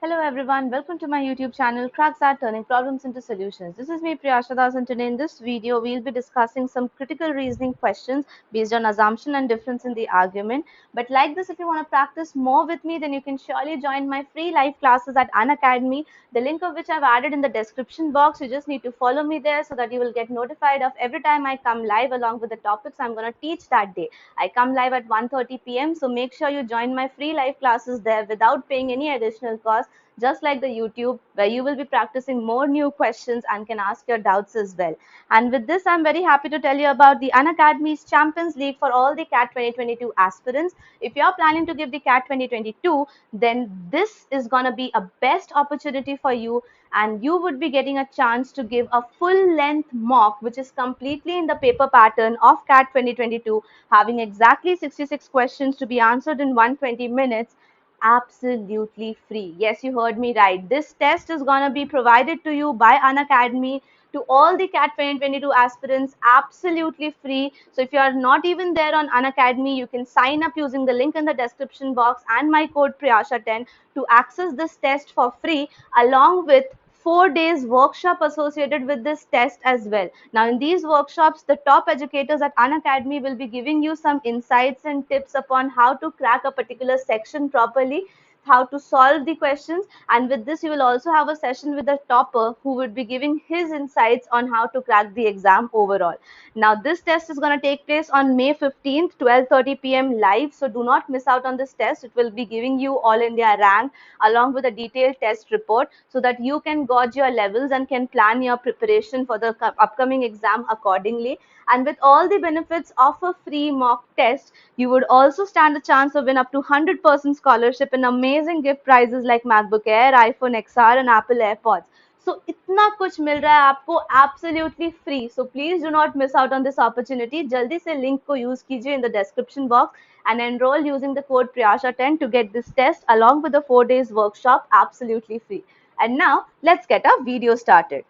Hello everyone, welcome to my YouTube channel XAT Turning Problems into Solutions. This is me Priyasha, and today in this video we'll be discussing some critical reasoning questions based on assumption and difference in the argument. But like this, if you want to practice more with me, then you can surely join my free live classes at Unacademy, the link of which I've added in the description box. You just need to follow me there so that you will get notified of every time I come live along with the topics I'm going to teach that day. I come live at 1:30 p.m. so make sure you join my free live classes there without paying any additional cost, just like the YouTube, where you will be practicing more new questions and can ask your doubts as well. And with this, I'm very happy to tell you about the Unacademy's Champions League for all the CAT 2022 aspirants. If you're planning to give the CAT 2022, then this is going to be a best opportunity for you, and you would be getting a chance to give a full length mock which is completely in the paper pattern of CAT 2022, having exactly 66 questions to be answered in 120 minutes, absolutely free. Yes, you heard me right. This test is going to be provided to you by Unacademy to all the CAT 2022 aspirants absolutely free. So if you are not even there on Unacademy, you can sign up using the link in the description box and my code Priyasha10 to access this test for free, along with 4 days workshop associated with this test as well. Now, in these workshops, the top educators at Unacademy will be giving you some insights and tips upon how to crack a particular section properly, how to solve the questions, and with this you will also have a session with the topper who would be giving his insights on how to crack the exam overall. Now this test is going to take place on May 15th, 12:30 p.m. live, so do not miss out on this test. It will be giving you all India rank along with a detailed test report so that you can gauge your levels and can plan your preparation for the upcoming exam accordingly. And with all the benefits of a free mock test, you would also stand a chance of win up to 100% scholarship and amazing gift prizes like MacBook Air, iPhone XR and Apple AirPods. So इतना कुछ मिल रहा है आपको absolutely free. So please do not miss out on this opportunity. जल्दी से link को use कीजिए in the description box and enroll using the code Priyasha10 to get this test along with the 4 days workshop absolutely free. And now let's get our video started.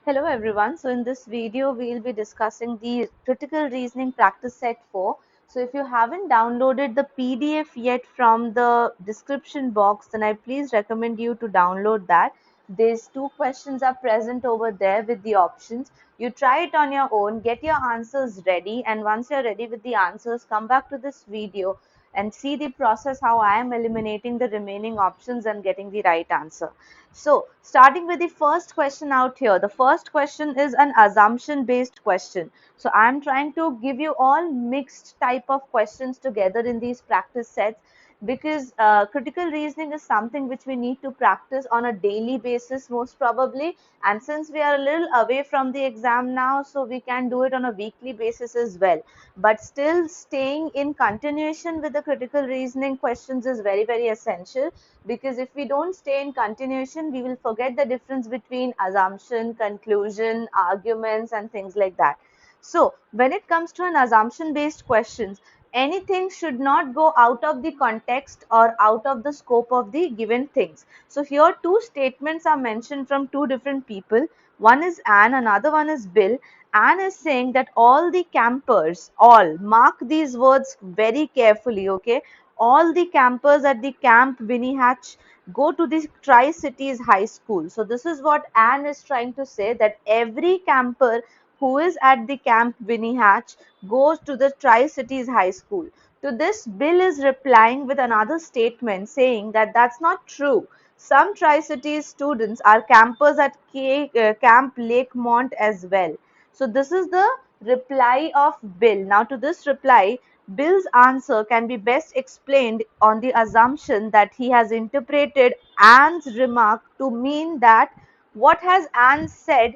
Hello everyone. So in this video, we'll be discussing the critical reasoning practice set 4. So if you haven't downloaded the PDF yet from the description box, then I please recommend you to download that. These two questions are present over there with the options. You try it on your own, get your answers ready, and once you're ready with the answers, come back to this video and see the process how I am eliminating the remaining options and getting the right answer. So starting with the first question out here, the first question is an assumption based question. So I am trying to give you all mixed type of questions together in these practice sets, because critical reasoning is something which we need to practice on a daily basis most probably, and since we are a little away from the exam now, so we can do it on a weekly basis as well. But still staying in continuation with the critical reasoning questions is very essential, because if we don't stay in continuation, we will forget the difference between assumption, conclusion, arguments and things like that. So when it comes to an assumption based questions, anything should not go out of the context or out of the scope of the given things. So here two statements are mentioned from two different people. One is Anne, another one is Bill. Anne is saying that all the campers, all, mark these words very carefully, okay? All the campers at the Camp 𝗰𝘃𝗃 go to the Tri-Cities High School. So this is what Anne is trying to say, that every camper who is at the Camp 𝗰𝘃𝗃 goes to the Tri-Cities High School. To this, Bill is replying with another statement saying that that's not true. Some Tri-Cities students are campers at Camp Lakemont as well. So this is the reply of Bill. Now to this reply, Bill's answer can be best explained on the assumption that he has interpreted Anne's remark to mean that what has Anne said,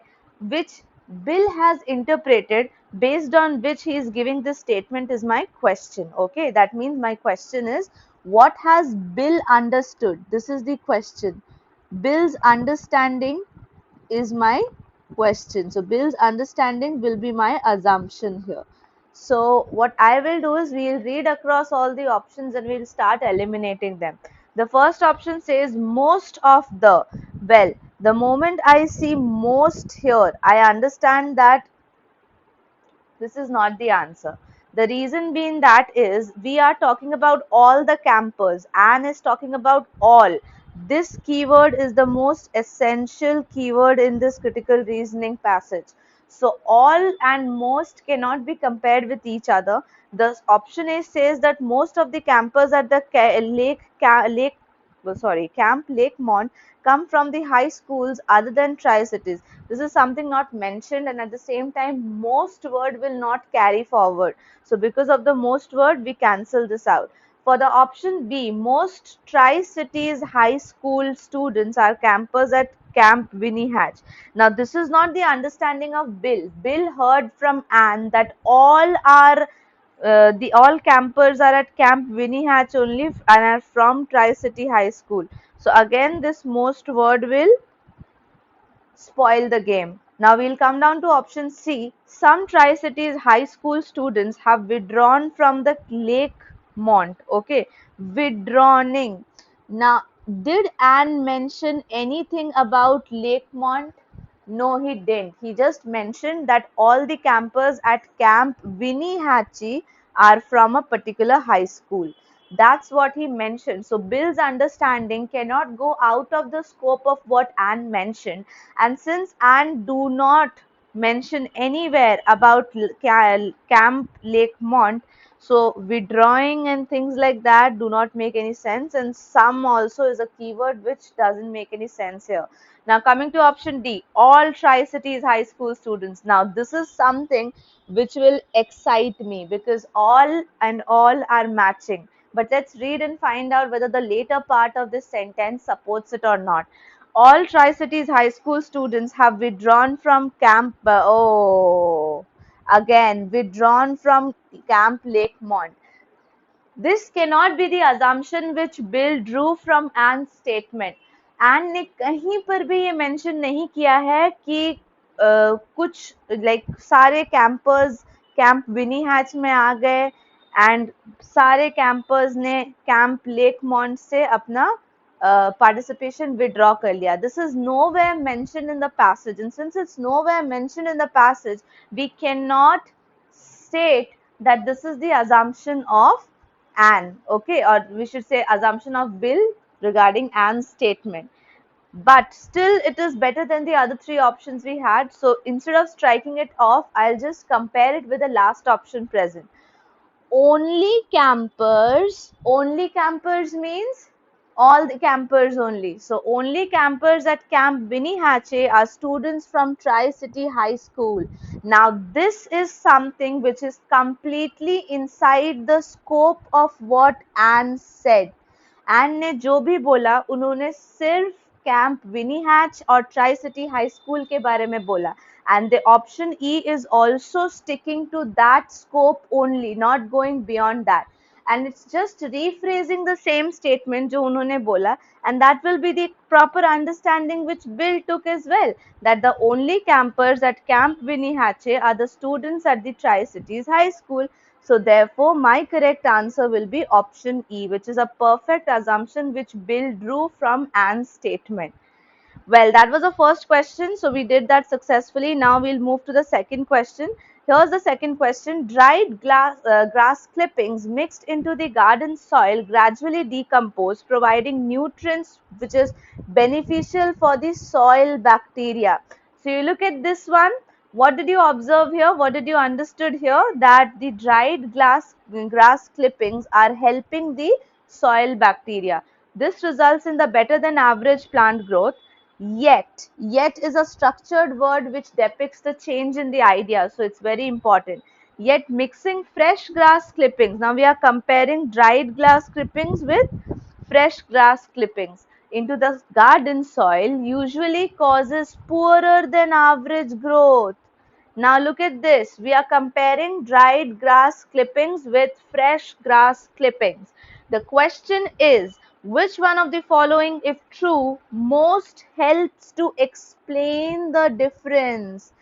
which Bill has interpreted, based on which he is giving this statement, is my question. Okay, that means my question is, what has Bill understood? This is the question. Bill's understanding is my question. So Bill's understanding will be my assumption here. So what I will do is we'll read across all the options and we'll start eliminating them. The first option says most of the. Well, the moment I see most here, I understand that this is not the answer. The reason being that is we are talking about all the campers. Anne is talking about all. This keyword is the most essential keyword in this critical reasoning passage. So all and most cannot be compared with each other. The option A says that most of the campers at the Camp Lake Mont come from the high schools other than Tri-Cities. This is something not mentioned, and at the same time most word will not carry forward. So because of the most word, we cancel this out. For the option B, most Tri-Cities high school students are campers at Camp 𝗰𝗏𝗃𝗃. Now this is not the understanding of Bill. Bill heard from Anne that all campers are at Camp 𝗰𝗏𝗃𝗃 only and are from Tri-City High School. So again, this most word will spoil the game. Now we'll come down to option C. Some Tri-Cities high school students have withdrawn from the Lake Mont. Okay, withdrawing. Now, did Anne mention anything about Lake Mont? No, he didn't. He just mentioned that all the campers at Camp 𝗰𝗏𝗃𝗃 are from a particular high school. That's what he mentioned. So Bill's understanding cannot go out of the scope of what Anne mentioned. And since Anne do not mention anywhere about Camp Lake Mont, so withdrawing and things like that do not make any sense. And some also is a keyword which doesn't make any sense here. Now coming to option D, all Tri-Cities high school students. Now this is something which will excite me because all and all are matching. But let's read and find out whether the later part of this sentence supports it or not. All Tri-Cities high school students have withdrawn from again, withdrawn from Camp Lake Mont. This cannot be the assumption which Bill drew from Anne's statement. Anne ने कहीं पर भी ये mention नहीं किया है कि कुछ सारे campers कैंप 𝗰𝗏𝗃𝗃 में आ गए and सारे campers ने कैंप लेक मॉन्ट से अपना participation withdraw कर लिया. This is nowhere mentioned in the passage, and since it's nowhere mentioned in the passage, we cannot state that this is the assumption of Anne, okay, or we should say assumption of Bill regarding Anne's statement. But still it is better than the other three options we had. So instead of striking it off, I'll just compare it with the last option present. Only campers means all the campers only. So only campers at Camp 𝗰𝗏𝗃𝗃 are students from Tri-City High School. Now this is something which is completely inside the scope of what Anne said. Anne ने जो भी बोला उन्होंने सिर्फ camp 𝗰𝗏𝗃𝗃 और tri city high school के बारे में बोला. And the option E is also sticking to that scope only, not going beyond that. And it's just rephrasing the same statement जो उन्होंने बोला, and that will be the proper understanding which Bill took as well, that the only campers at Camp 𝗰𝗏𝗃𝗃 are the students at the Tri-Cities High School. So therefore, my correct answer will be option E, which is a perfect assumption which Bill drew from Anne's statement. Well, that was the first question. So we did that successfully. Now we'll move to the second question. Here's the second question. Dried grass clippings mixed into the garden soil gradually decompose, providing nutrients which is beneficial for the soil bacteria. So you look at this one. What did you observe here? What did you understood here? That the dried grass clippings are helping the soil bacteria. This results in the better than average plant growth. Yet is a structured word which depicts the change in the idea, so it's very important. Yet mixing fresh grass clippings, now we are comparing dried grass clippings with fresh grass clippings into the garden soil usually causes poorer than average growth. Now look at this, we are comparing dried grass clippings with fresh grass clippings. The question is, which one of the following, if true, most helps to explain the difference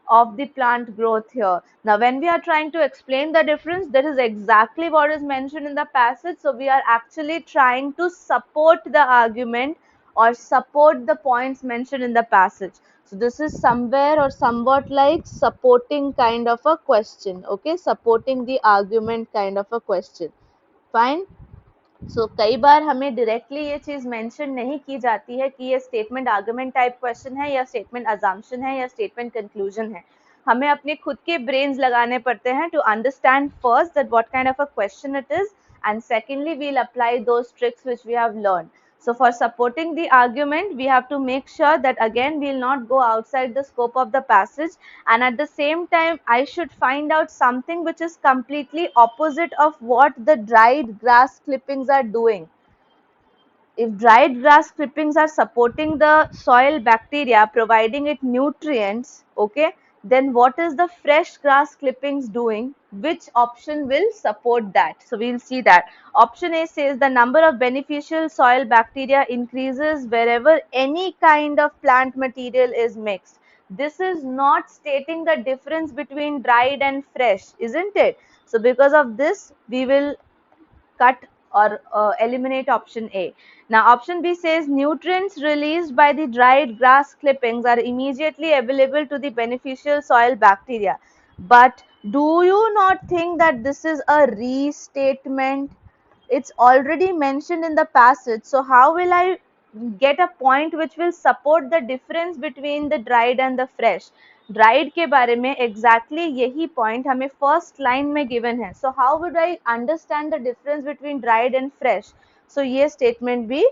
of the plant growth here? Now, when we are trying to explain the difference, that is exactly what is mentioned in the passage. So, we are actually trying to support the argument or support the points mentioned in the passage. So this is somewhere or somewhat like supporting kind of a question, okay, supporting the argument kind of a question. Fine. सो कई बार हमें directly ये चीज mention नहीं की जाती है कि ये स्टेटमेंट आर्गुमेंट टाइप क्वेश्चन है या स्टेटमेंट अजम्पशन है या स्टेटमेंट कंक्लूजन है. हमें अपने खुद के ब्रेन्स लगाने पड़ते हैं to understand first that what kind of a question it is, and secondly we'll apply those tricks which we have learned. So for supporting the argument, we have to make sure that again we'll not go outside the scope of the passage, and at the same time I should find out something which is completely opposite of what the dried grass clippings are doing. If dried grass clippings are supporting the soil bacteria, providing it nutrients, okay, then what is the fresh grass clippings doing? Which option will support that? So we'll see that. Option A says the number of beneficial soil bacteria increases wherever any kind of plant material is mixed. This is not stating the difference between dried and fresh, isn't it? So because of this, we will cut or eliminate option A. Now option B says nutrients released by the dried grass clippings are immediately available to the beneficial soil bacteria. But do you not think that this is a restatement? It's already mentioned in the passage. So how will I get a point which will support the difference between the dried and the fresh? Dried के बारे में exactly यही point हमें first line में given है. So how would I understand the difference between dried and fresh? So ये statement भी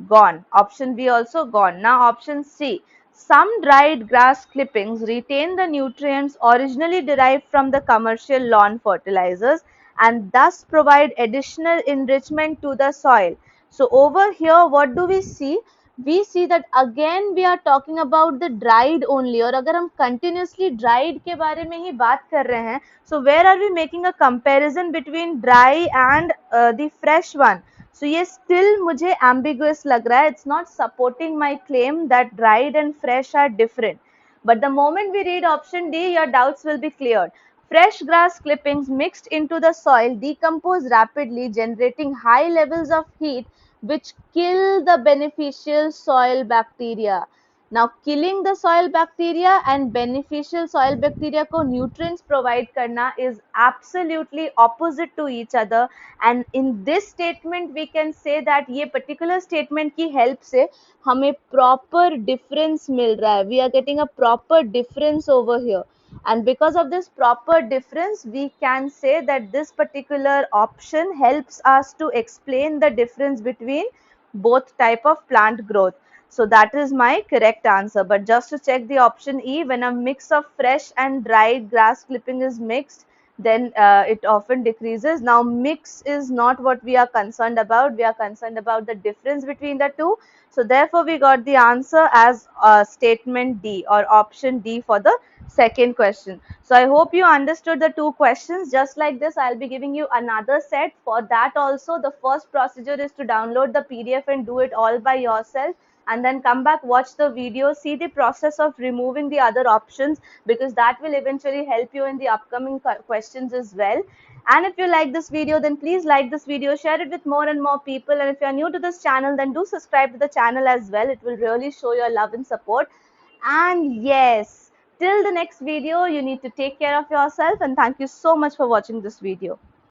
gone. Option B also gone. Now option C. Some dried grass clippings retain the nutrients originally derived from the commercial lawn fertilizers and thus provide additional enrichment to the soil. So over here, what do we see? We see that again we are talking about the dried only. और अगर हम continuously dried के बारे में ही बात कर रहे हैं, so where are we making a comparison between dry and the fresh one? So ये still मुझे ambiguous लग रहा है. It's not supporting my claim that dried and fresh are different. But the moment we read option D, your doubts will be cleared. Fresh grass clippings mixed into the soil decompose rapidly, generating high levels of heat which kill the beneficial soil bacteria. Now killing the soil bacteria and beneficial soil bacteria को nutrients provide करना is absolutely opposite to each other, and in this statement we can say that ये particular statement की help से हमें proper difference मिल रहा है. We are getting a proper difference over here, and because of this proper difference we can say that this particular option helps us to explain the difference between both type of plant growth. So that is my correct answer. But just to check the option E, when a mix of fresh and dried grass clipping is mixed, then it often decreases. Now mix is not what we are concerned about. We are concerned about the difference between the two. So therefore we got the answer as statement D or option D for the second question. So I hope you understood the two questions. Just like this, I'll be giving you another set. For that also, the first procedure is to download the PDF and do it all by yourself, and then come back, watch the video, see the process of removing the other options, because that will eventually help you in the upcoming questions as well. And if you like this video, then please like this video, share it with more and more people. And if you are new to this channel, then do subscribe to the channel as well. It will really show your love and support. And yes, till the next video, you need to take care of yourself, and thank you so much for watching this video.